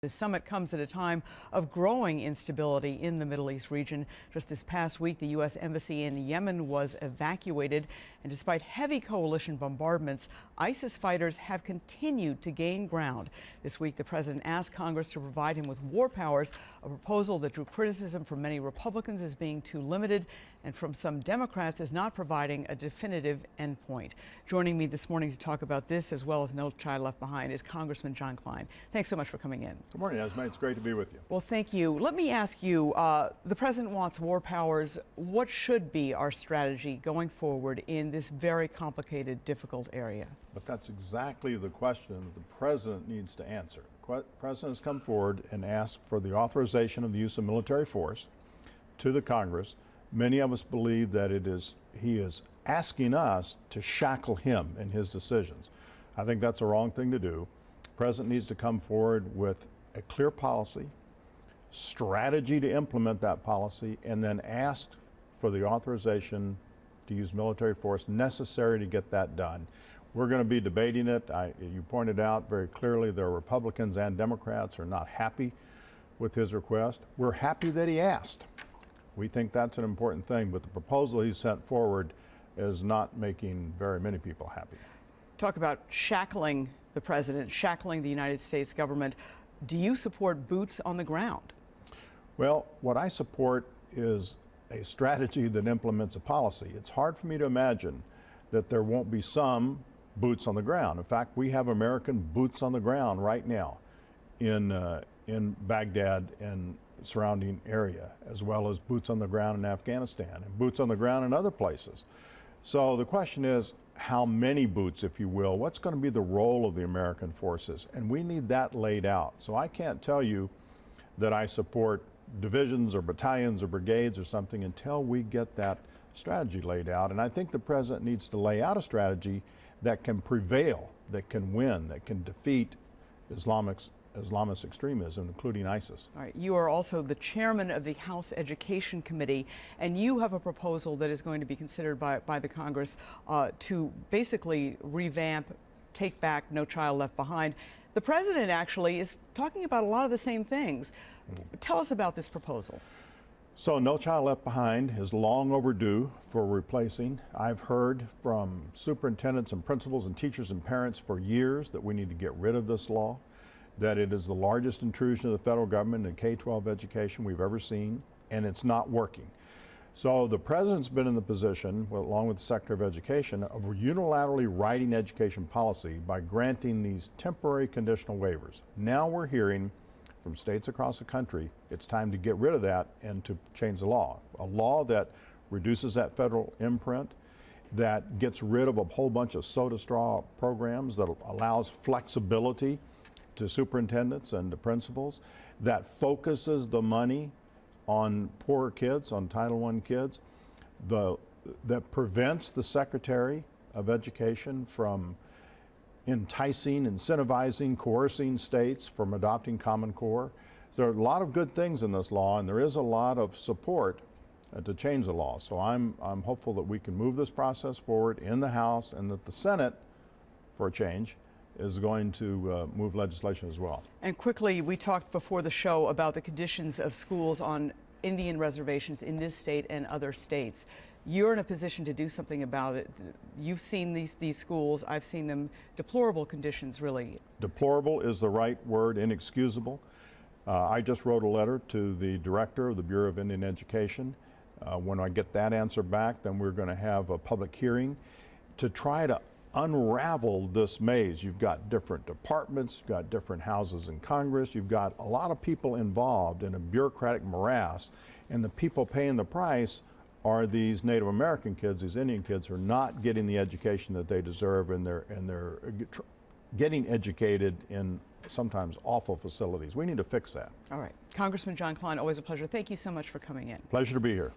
The summit comes at a time of growing instability in the Middle East region. Just this past week, the U.S. Embassy in Yemen was evacuated, and despite heavy coalition bombardments, ISIS fighters have continued to gain ground. This week, the president asked Congress to provide him with war powers, a proposal that drew criticism from many Republicans as being too limited and from some Democrats as not providing a definitive endpoint. Joining me this morning to talk about this, as well as No Child Left Behind, is Congressman John Kline. Thanks so much for coming in. Good morning, Esme. It's great to be with you. Well, thank you. Let me ask you, the president wants war powers. What should be our strategy going forward in this very complicated, difficult area? But that's exactly the question that the president needs to answer. The president has come forward and asked for the authorization of the use of military force to the Congress. Many of us believe that he is asking us to shackle him in his decisions. I think that's a wrong thing to do. The president needs to come forward with a clear policy, strategy to implement that policy, and then ask for the authorization to use military force necessary to get that done. We're going to be debating it. You pointed out very clearly there are Republicans and Democrats who are not happy with his request. We're happy that he asked. We think that's an important thing, but the proposal he sent forward is not making very many people happy. Talk about shackling the president, shackling the United States government. Do you support boots on the ground? Well, what I support is a strategy that implements a policy. It's hard for me to imagine that there won't be some boots on the ground. In fact, we have American boots on the ground right now in Baghdad and surrounding area, as well as boots on the ground in Afghanistan and boots on the ground in other places. So the question is, how many boots, if you will? What's going to be the role of the American forces? And we need that laid out. So I can't tell you that I support divisions or battalions or brigades or something until we get that strategy laid out. And I think the president needs to lay out a strategy that can prevail, that can win, that can defeat Islamist extremism, including ISIS. All right. You are also the chairman of the House Education Committee, and you have a proposal that is going to be considered by the Congress to basically revamp, take back No Child Left Behind. The president actually is talking about a lot of the same things. Tell us about this proposal. So No Child Left Behind is long overdue for replacing. I've heard from superintendents and principals and teachers and parents for years that we need to get rid of this law, that it is the largest intrusion of the federal government in K-12 education we've ever seen, and it's not working. So the president's been in the position, along with the Secretary of Education, of unilaterally writing education policy by granting these temporary conditional waivers. Now we're hearing from states across the country it's time to get rid of that and to change the law. A law that reduces that federal imprint, that gets rid of a whole bunch of soda straw programs, that allows flexibility to superintendents and to principals, that focuses the money on poorer kids, on Title I kids, that prevents the Secretary of Education from enticing, incentivizing, coercing states from adopting Common Core. So there are a lot of good things in this law, and there is a lot of support to change the law. So I'm hopeful that we can move this process forward in the House, and that the Senate, for a change, is going to move legislation as well. And quickly, we talked before the show about the conditions of schools on Indian reservations in this state and other states. You're in a position to do something about it. You've seen these schools. I've seen them. Deplorable conditions, really. Deplorable is the right word, inexcusable. I just wrote a letter to the director of the Bureau of Indian Education. When I get that answer back, then we're going to have a public hearing to try to unravel this maze. You've got different departments, you've got different houses in Congress, you've got a lot of people involved in a bureaucratic morass, and the people paying the price are these Native American kids, these Indian kids who are not getting the education that they deserve, and they're getting educated in sometimes awful facilities. We need to fix that. All right. Congressman John Kline, always a pleasure. Thank you so much for coming in. Pleasure to be here.